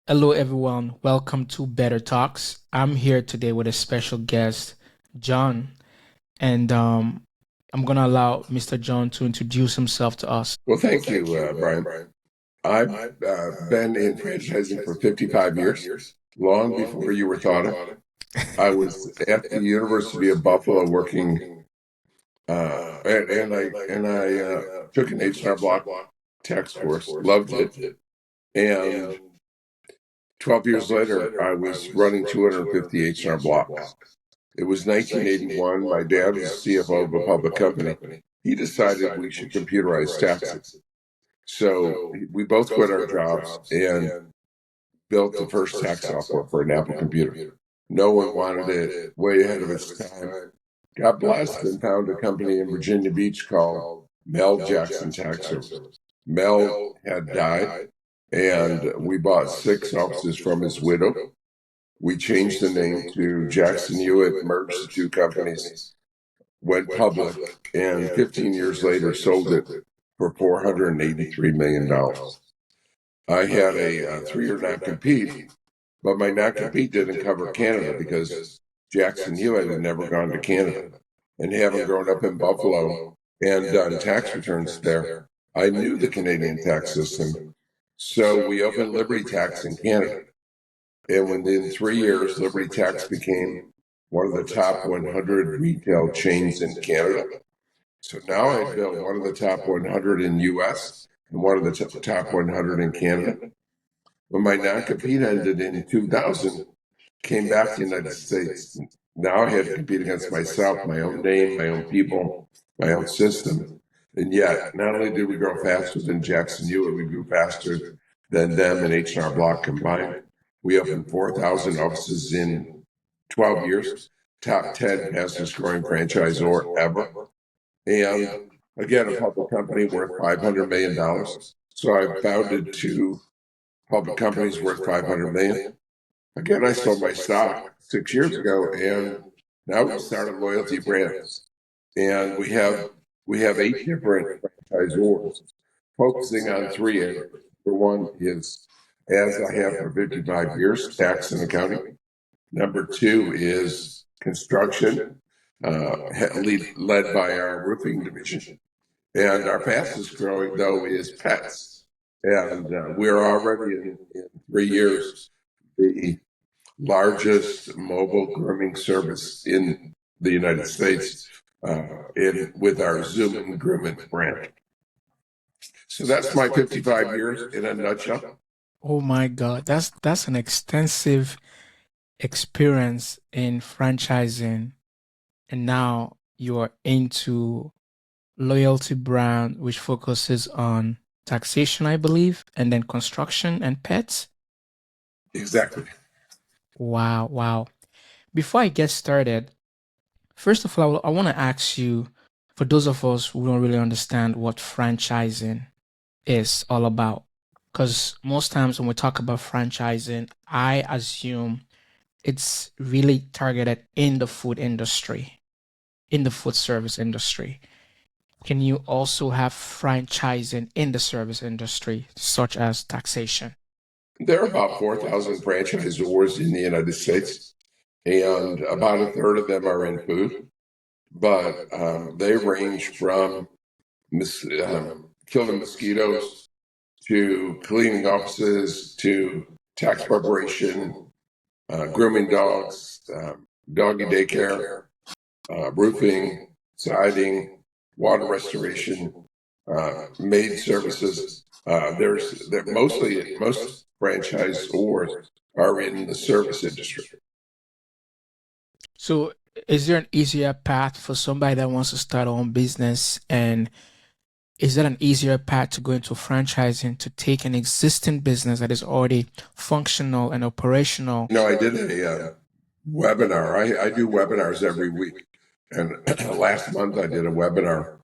Hello, everyone. Welcome to Better Talks. I'm here today with a special guest, John, and I'm going to allow Mr. John to introduce himself to us. Well, thank you, Brian. I've been in franchising for 55 years, long before you were thought of. I was at the University of Buffalo working, and I took an H&R Block tax course, loved it, and 12 years later, I was running 250 H&R Blocks. It was 1981. My dad was CFO of a public company. He decided we should computerize taxes. So we both quit our jobs and built the first tax software for an Apple computer. No one wanted it, way ahead of its time. Got blessed and found a company in Virginia Beach called Mel Jackson Tax Service. Mel had died, and we bought 6 offices from his widow. We changed the name to Jackson Hewitt, merged the two companies, went public, and 15 years later sold it for $483 million. I had a 3-year non-compete, but my non-compete didn't cover Canada because Jackson Hewitt had never gone to Canada. And having grown up in Buffalo and done tax returns there, I knew the Canadian tax system. So we opened Liberty Tax in Canada. And within 3 years, Liberty Tax became one of the top 100 retail chains in Canada. So now I built one of the top 100 in US and one of the top 100 in Canada. When my non-compete ended in 2000, came back to the United States. Now I had to compete against myself, my own name, my own people, my own system. And yet, not only did we grow faster than Jackson Hewitt, we grew faster than them and H&R Block combined. We opened 4,000 offices in 12 years, top 10 fastest growing franchisor ever. And again, a public company worth $500 million. So I founded 2 public companies worth $500 million. Again, I sold my stock 6 years ago, and now we started loyalty brands, and we have 8 different franchisors focusing on 3 areas. Number one is, as I have for 55 years, tax and accounting. Number two is construction, led by our roofing division. And our fastest growing, though, is pets. And we're already in 3 years the largest mobile grooming service in the United States with our Zoom Grooming brand. So that's my 55 years in a nutshell. Oh my God, that's an extensive experience in franchising, and now you're into loyalty brand, which focuses on taxation, I believe, and then construction and pets. Exactly. Wow, wow. Before I get started, first of all, I want to ask you, for those of us who don't really understand what franchising is all about, because most times when we talk about franchising, I assume it's really targeted in the food industry, in the food service industry. Can you also have franchising in the service industry, such as taxation? There are about 4,000 franchisors in the United States, and about a third of them are in food, but they range from killing mosquitoes to cleaning offices to tax preparation, grooming dogs, doggy daycare, roofing, siding, water restoration, maid services. Most franchisors are in the service industry. So, is there an easier path for somebody that wants to start their own business? And is that an easier path to go into franchising to take an existing business that is already functional and operational? No, I did a webinar. I do webinars every week. And last month I did a webinar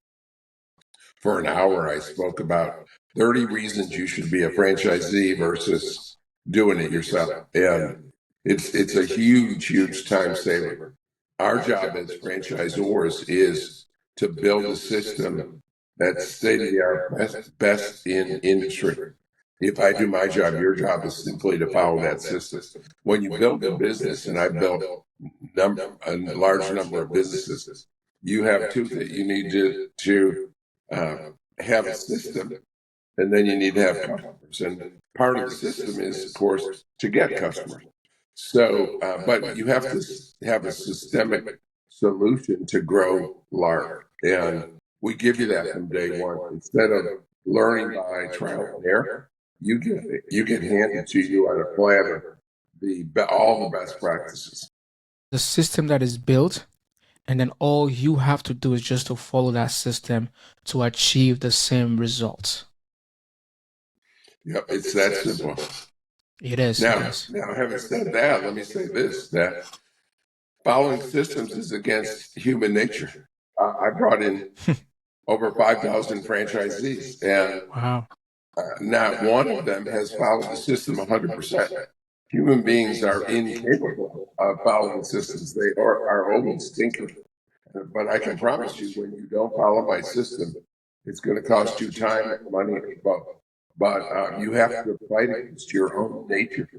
for an hour. I spoke about 30 reasons you should be a franchisee versus doing it yourself. And it's a huge time saver. Our job as franchisors is to build a system that's state of the art, best in industry. if I do my job, your job is simply to follow that system. When you build a business, and I've built a large number of businesses, you have two things. You need to uh, have a system, and then you need to have customers. And part of the system is, of course, to get customers. So, but you have to have a systemic solution to grow large. And we give you that from day one. Instead of learning by trial and error, you get handed to you on a platter all the best practices. The system that is built, and then all you have to do is just to follow that system to achieve the same results. Yep, it's that simple. It is. It Now, is. now, having said that, let me say this: that following systems is against human nature. I brought in over 5,000 franchisees, and Wow. not one of them has followed the system 100%. Human beings are incapable of following systems. They are always thinking. But I can promise you, when you don't follow my system, it's going to cost you time, money, and both. But you have to fight against your own nature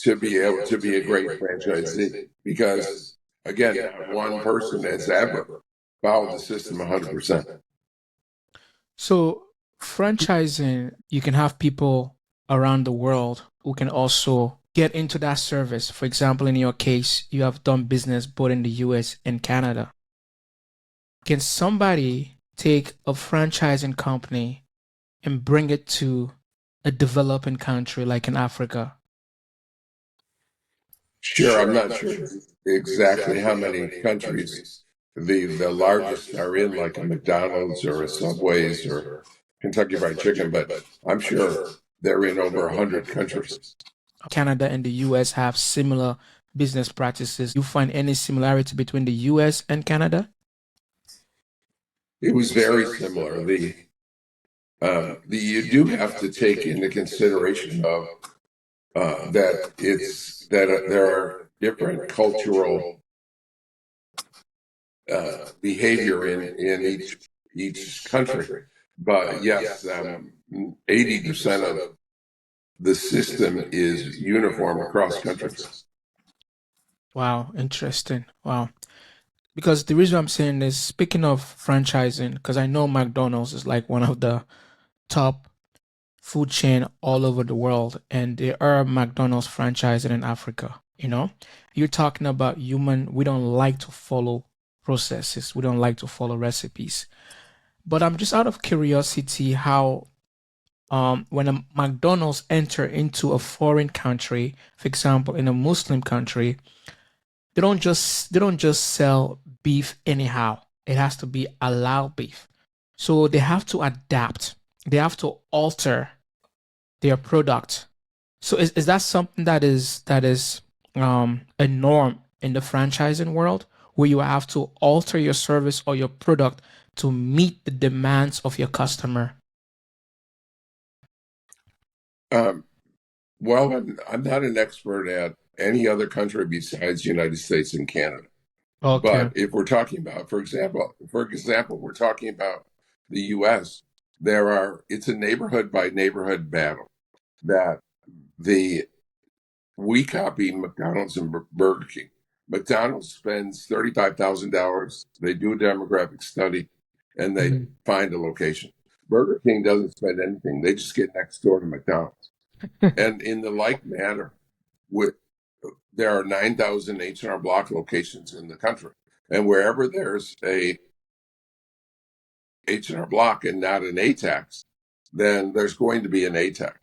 to be able to be a great franchisee. Because again, not one person has ever followed the system 100%. So, franchising, you can have people around the world who can also get into that service. For example, in your case, you have done business both in the US and Canada. Can somebody take a franchising company and bring it to a developing country like in Africa? Sure, I'm not sure exactly how many countries the largest are in, like a McDonald's or a Subway's or Kentucky Fried Chicken, but I'm sure they're in over 100 countries. Canada and the US have similar business practices. You find any similarity between the US and Canada? It was very similar. You do have to take into consideration of that there are different cultural behavior in each country. But yes, 80% of the system is uniform across countries. Wow, interesting. Wow. Because the reason I'm saying this, speaking of franchising, because I know McDonald's is like one of the top food chain all over the world, and there are McDonald's franchising in Africa. You're talking about human. We don't like to follow processes. We don't like to follow recipes. But I'm just out of curiosity how when a McDonald's enter into a foreign country, for example, in a Muslim country, they don't just sell beef anyhow. It has to be halal beef. So they have to adapt. They have to alter their product. So is that something that is a norm in the franchising world where you have to alter your service or your product to meet the demands of your customer? Um, well, I'm not an expert at any other country besides the United States and Canada. Okay. But if we're talking about, for example, we're talking about the U.S. It's a neighborhood by neighborhood battle that the we copy McDonald's and Burger King. McDonald's spends $35,000. They do a demographic study, and they find a location. Burger King doesn't spend anything. They just get next door to McDonald's. And in the like manner, with there are 9,000 H&R Block locations in the country, and wherever there's a H&R Block and not an A tax, then there's going to be an A tax.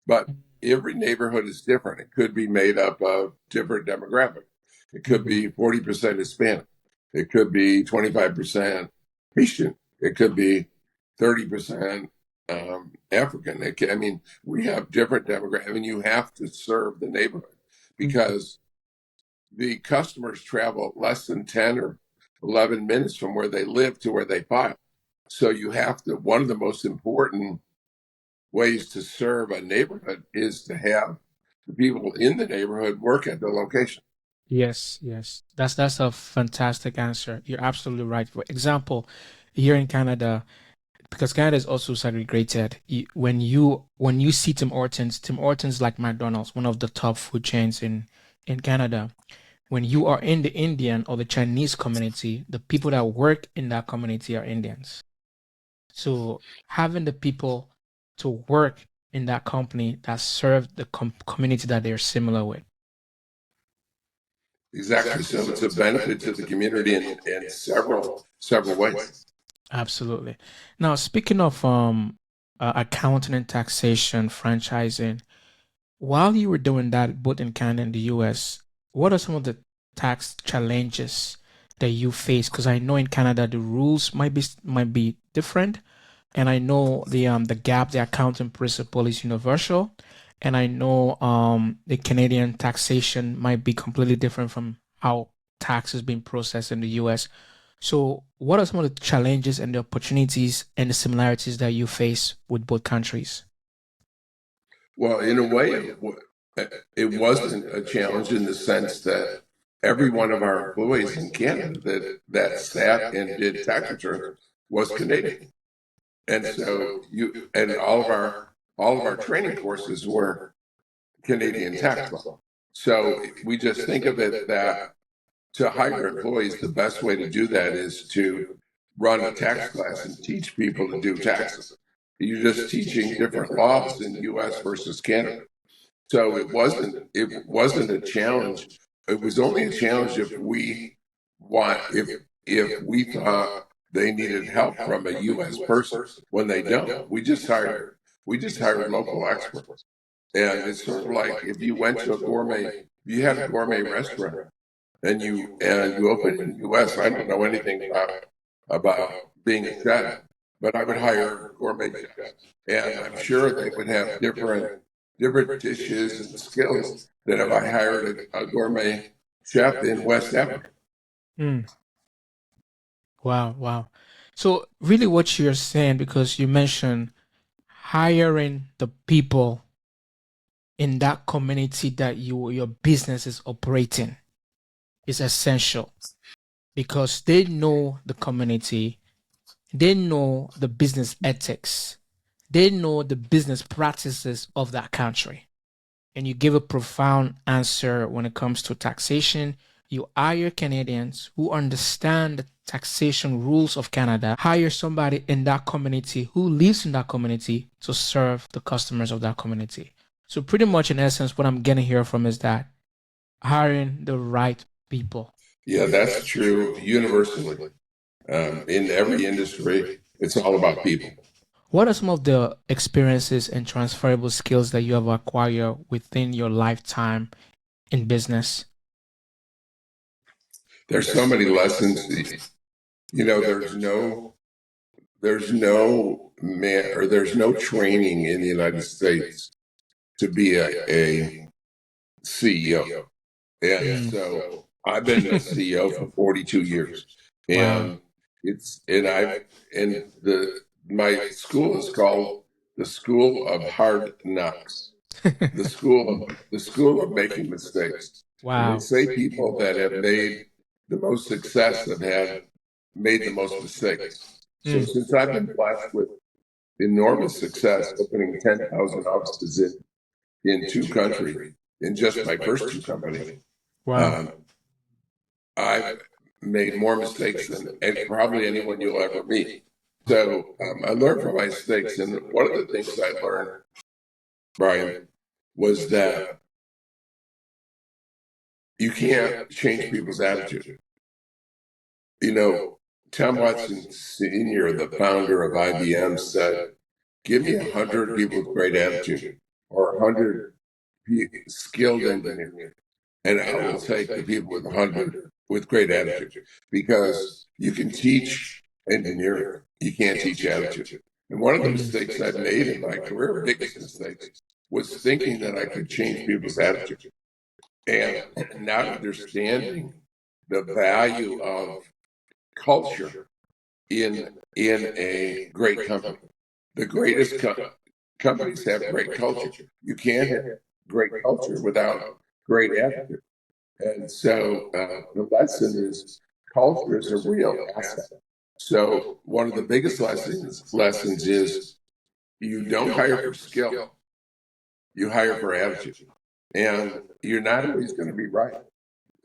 But every neighborhood is different. It could be made up of different demographics. It could be 40% Hispanic. It could be 25% Haitian. It could be 30% African. We have different demographics, and you have to serve the neighborhood because the customers travel less than 10 or 11 minutes from where they live to where they file. So one of the most important ways to serve a neighborhood is to have the people in the neighborhood work at the location. Yes, yes. That's a fantastic answer. You're absolutely right. For example, here in Canada, because Canada is also segregated. When you see Tim Hortons like McDonald's, one of the top food chains in Canada. When you are in the Indian or the Chinese community, the people that work in that community are Indians. So having the people to work in that company that serve the community that they're similar with. Exactly. So it's a benefit to the community in several ways. Absolutely. Now, speaking of accounting and taxation, franchising, while you were doing that both in Canada and the US, what are some of the tax challenges that you face? Because I know in Canada the rules might be different, and I know the gap, the accounting principle is universal, and I know the Canadian taxation might be completely different from how tax is being processed in the US. So, what are some of the challenges and the opportunities and the similarities that you face with both countries? Well, in a way, it wasn't a challenge in the sense that every one of our employees in Canada that sat and did tax returns was Canadian, and so you and all of our training courses were Canadian tax law. So we just think of it that to hire employees, the best way to do that is to run a tax class and teach people to do taxes. You're just teaching different laws in U.S. versus Canada. So it wasn't a challenge. It was only a challenge if we thought they needed help from a U.S. person when they don't. We just hired local experts, and it's sort of like if you went to if you had a gourmet restaurant and you open in the U.S. I don't know anything about being a chef, but I would hire gourmet chefs, and I'm sure they would have different dishes and skills than if I hired a gourmet chef in West Africa. Mm, wow, wow. So really what you're saying, because you mentioned hiring the people in that community that your business is operating is essential because they know the community, they know the business ethics, they know the business practices of that country. And you give a profound answer when it comes to taxation. You hire Canadians who understand the taxation rules of Canada, hire somebody in that community who lives in that community to serve the customers of that community. So, pretty much in essence, what I'm getting here from is that hiring the right people. Yeah, that's true universally. In every industry, it's all about people. What are some of the experiences and transferable skills that you have acquired within your lifetime in business? There's so many lessons. There's no training in the United States to be a CEO. And Mm. so I've been a CEO for 42 years. Wow. And it's and I and the my school is called the School of Hard Knocks. The school of making mistakes. And they Wow. say people that have made the most success have had made the most mistakes. So Mm. since I've been blessed with enormous success opening 10,000 offices in two countries in just my first two companies, Wow. um, I've made more mistakes than probably anyone you'll ever meet. So I learned from my mistakes. And one of the things I learned, Brian, was that you can't change people's attitude. You know, Tom Watson Sr., the founder of IBM, said, give me 100 people with great attitude or 100 skilled engineers, and I will take the people with 100 with great attitude because you can teach engineering, you can't teach attitude. And one of the mistakes I've made in my career, biggest mistakes, was thinking that I could change people's attitude and not understanding the value of culture in a great company. The greatest companies have great culture. You can't have great culture without great attitude. And so the lesson is culture is a real asset. So one of the biggest lessons is you don't hire for skill, you hire for attitude. And you're not always going to be right.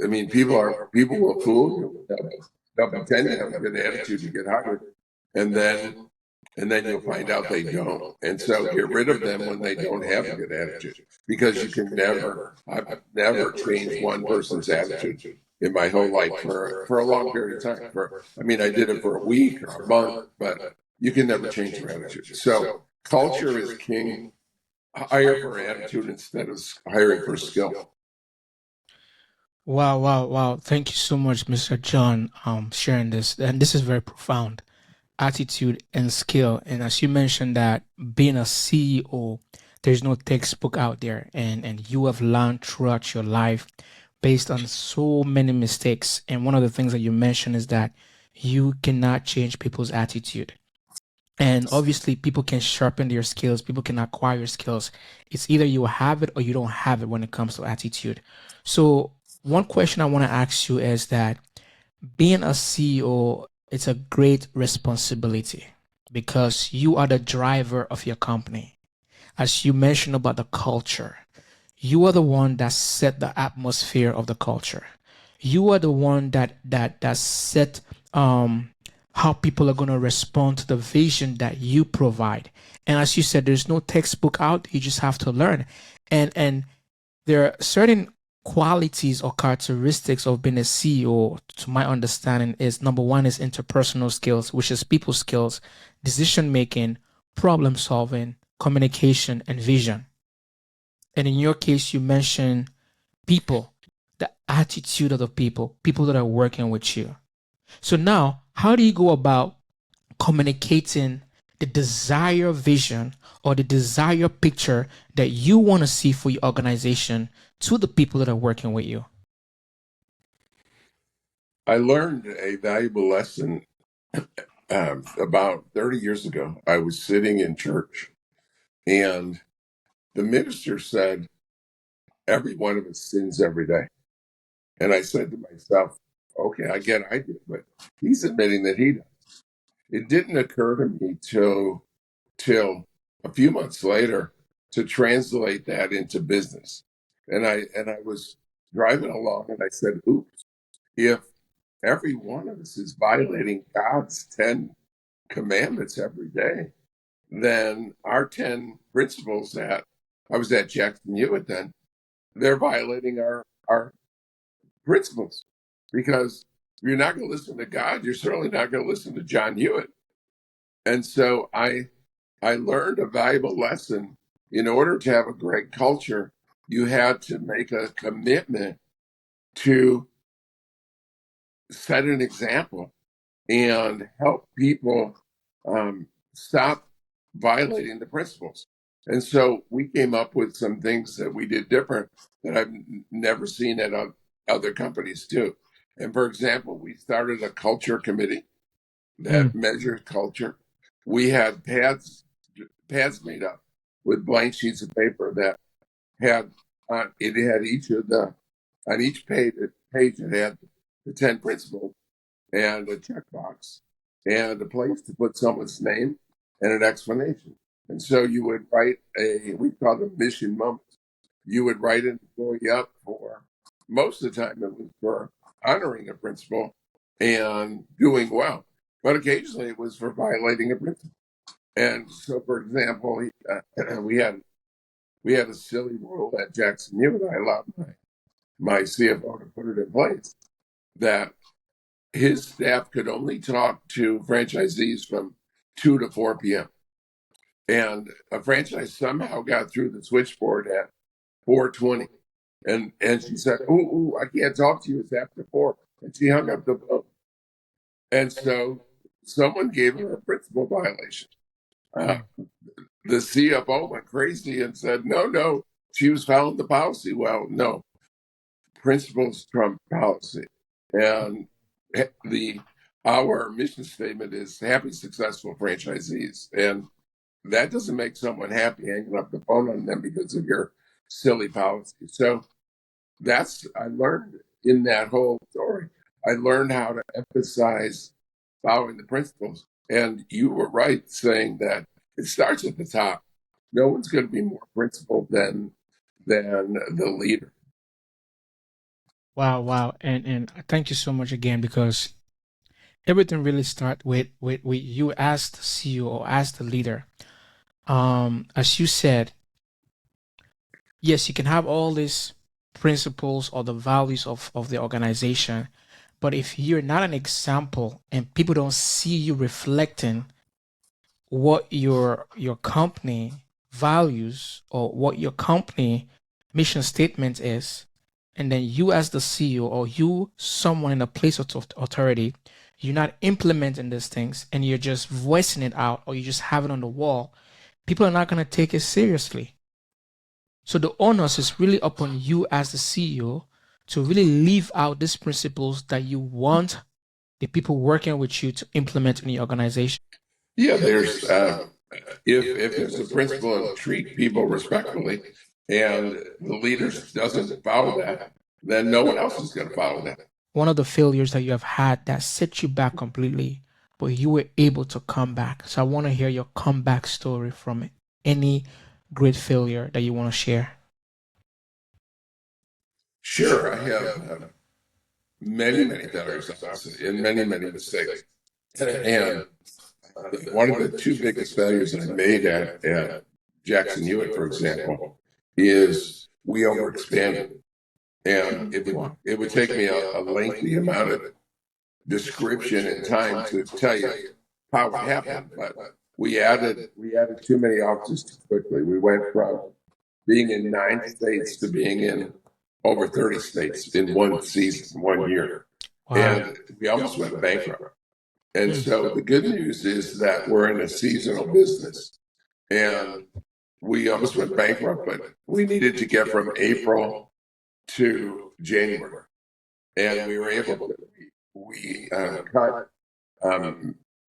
I mean, people will fool you. They'll pretend to have a good attitude to get hired, and then you'll find out they don't. And so get rid of them when they don't have a good attitude, because you can never. I've never changed one person's attitude in my whole life for a long period of time. I mean, I did it for a week or a month, but you can never change their attitude. So culture is king. Hire for attitude instead of hiring for skill. Wow, wow, wow. Thank you so much, Mr. John, sharing this. And this is very profound. Attitude and skill. And as you mentioned that being a CEO, there's no textbook out there, and you have learned throughout your life based on so many mistakes. And one of the things that you mentioned is that you cannot change people's attitude. And obviously, people can sharpen their skills, people can acquire skills. It's either you have it or you don't have it when it comes to attitude. So, one question I want to ask you is that being a CEO, it's a great responsibility because you are the driver of your company. As you mentioned about the culture, you are the one that set the atmosphere of the culture. You are the one that set how people are going to respond to the vision that you provide. And as you said, there's no textbook out. You just have to learn. And there are certain qualities or characteristics of being a CEO, to my understanding, is number one is interpersonal skills, which is people skills, decision making, problem solving, communication, and vision. And in your case, you mentioned people, the attitude of the people that are working with you. So now, how do you go about communicating the desired vision or the desired picture that you want to see for your organization to the people that are working with you? I learned a valuable lesson about 30 years ago. I was sitting in church, and the minister said, "Every one of us sins every day." And I said to myself, "Okay, I do, but he's admitting that he does." It didn't occur to me till a few months later to translate that into business. And I was driving along, and I said, "Oops, if every one of us is violating God's 10 commandments every day, then our 10 principles that I was at Jackson Hewitt then, they're violating our principles, because if you're not going to listen to God, you're certainly not going to listen to John Hewitt." And so I learned a valuable lesson. In order to have a great culture, you had to make a commitment to set an example and help people stop violating the principles. And so we came up with some things that we did different that I've never seen at other companies too. And for example, we started a culture committee Mm, that measures culture. We had pads made up with blank sheets of paper that had it had each of the on each page it had the 10 principles and a checkbox and a place to put someone's name and an explanation. And so you would write we call them mission moments. You would write an employee up for, most of the time it was for honoring a principle and doing well. But occasionally it was for violating a principle. And so, for example, we had a silly rule at Jackson U, and I allowed my CFO to put it in place, that his staff could only talk to franchisees from 2 to 4 p.m. And a franchise somehow got through the switchboard at 4:20. And she said, ooh, I can't talk to you. It's after 4. And she hung up the phone. And so someone gave her a principal violation. Uh, mm, the CFO went crazy and said, no, she was following the policy. Well, no, principles trump policy. And the our mission statement is happy, successful franchisees. And that doesn't make someone happy hanging up the phone on them because of your silly policy. So I learned in that whole story, I learned how to emphasize following the principles. And you were right saying that it starts at the top. No one's going to be more principled than the leader. Wow, wow. And thank you so much again because everything really start with you as the CEO or as the leader. As you said, yes, you can have all these principles or the values of the organization, but if you're not an example and people don't see you reflecting what your company values or what your company mission statement is, and then you as the CEO or you someone in a place of authority, you're not implementing these things and you're just voicing it out or you just have it on the wall, people are not going to take it seriously. So the onus is really upon you as the CEO to really leave out these principles that you want the people working with you to implement in your organization. Yeah, there's if there's a principle of treat people respectfully, and the leaders doesn't follow that, then no one else is going to follow that. One of the failures that you have had that set you back completely, but you were able to come back. So I want to hear your comeback story from any great failure that you want to share. Sure, I have many failures, obviously, and many mistakes. And one of the two biggest failures that I made at Jackson Hewitt, for example, is we overexpanded. And it would take me a lengthy amount of description and time to tell you how it happened. But we added too many offices too quickly. We went from being in 9 states to being in over 30 states in one season, 1 year. Wow. And we almost went bankrupt. And so the good news is that we're in a seasonal business and we almost went bankrupt, but we needed to get from April to January. And we were able to, we cut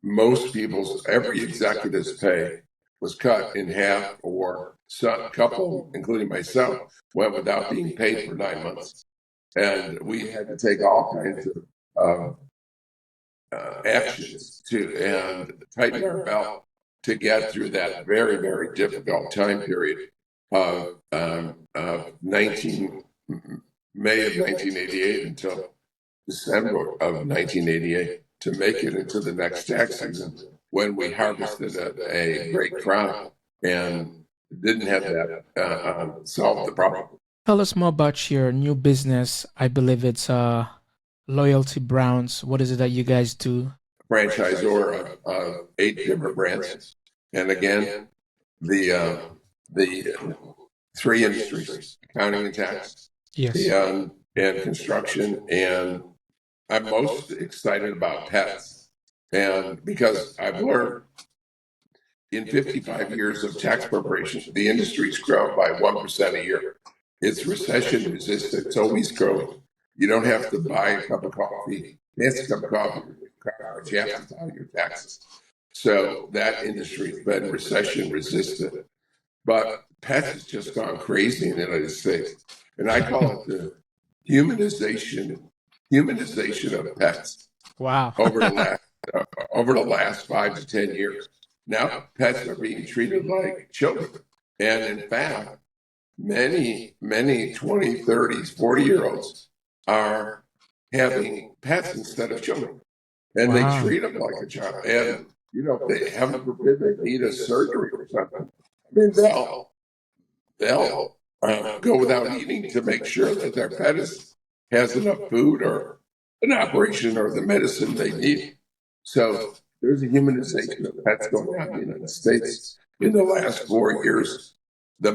most people's, every executive's pay was cut in half, or a couple, including myself, went without being paid for 9 months. And we had to take all kinds of actions to and tighten our belt to get through that very difficult time period of 19 May of 1988 until December of 1988 to make it into the next tax season when we harvested a great crop and didn't have that solve the problem. Tell us more about your new business. I believe it's Loyalty Browns. What is it that you guys do? Franchisor of 8 different brands, and again, the three industries: accounting and tax, Yes. and construction. And I'm most excited about pets, and because I've learned in 55 years of tax preparation, the industry's grown by 1% a year. It's recession resistant. It's always growing. You don't have to buy a cup of coffee, fancy cup of coffee, but you have to file your taxes. So that industry's been recession resistant. But pets has just gone crazy in the United States. And I call it the humanization of pets Wow. over the last 5 to 10 years. Now pets are being treated like children. And in fact, many 20, 30s, 40-year-olds are having pets instead of children. And they Wow. treat them like a child. And, if they, heaven forbid, they need a surgery or something, I mean, they'll go without eating to make sure that their pet has enough food or an operation or the medicine they need. So there's a humanization of pets going on in the United States. In the last 4 years, the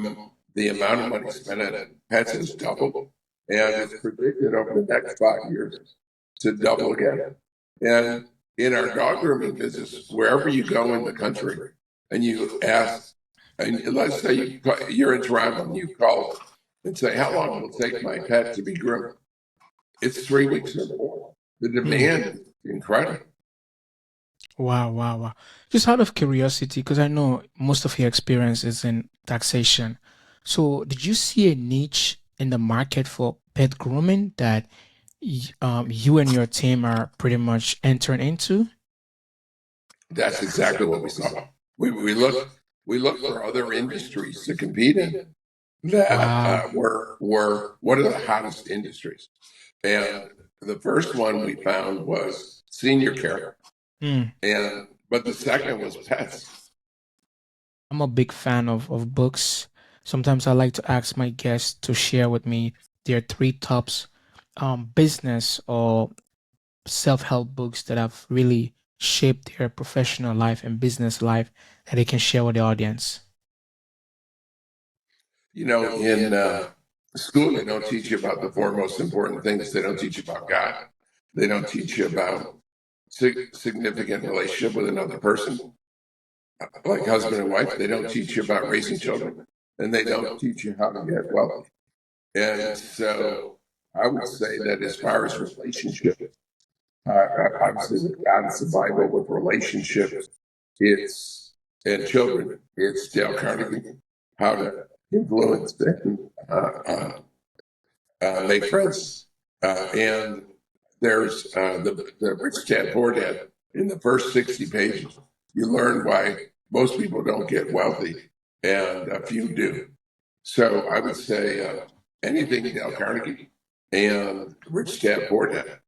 amount of money spent on pets has doubled, and it's predicted over the next 5 years to double again. And in our dog grooming business, wherever you go in the country, and you ask, and let's say you're in Toronto and you call and say, "How long will it take my pet to be groomed?" It's 3 weeks or more. The demand is incredible. Wow, wow, wow. Just out of curiosity, because I know most of your experience is in taxation. So, did you see a niche in the market for pet grooming that you and your team are pretty much entering into? That's exactly what we saw. We looked for other industries to compete in that Wow. were what are the hottest industries. And the first one we found was senior care, Hmm. and but the second was pets. I'm a big fan of books. Sometimes I like to ask my guests to share with me their three tops business or self-help books that have really shaped their professional life and business life that they can share with the audience. In school, they don't teach you about the four most important things. They don't teach you about God. They don't teach you about significant relationship with another person, like husband and wife. They don't teach you about raising children, and they don't teach you how to get wealthy. And so, I would say that as far as relationship, obviously with God, it's the Bible. With relationships, it's and children, it's Dale Carnegie, how to influence and make friends. And there's the Rich Dad Poor Dad. In the first 60 pages, you learn why most people don't get wealthy and a few do. So I would say anything Dale Carnegie and Rich Dad Poor Dad.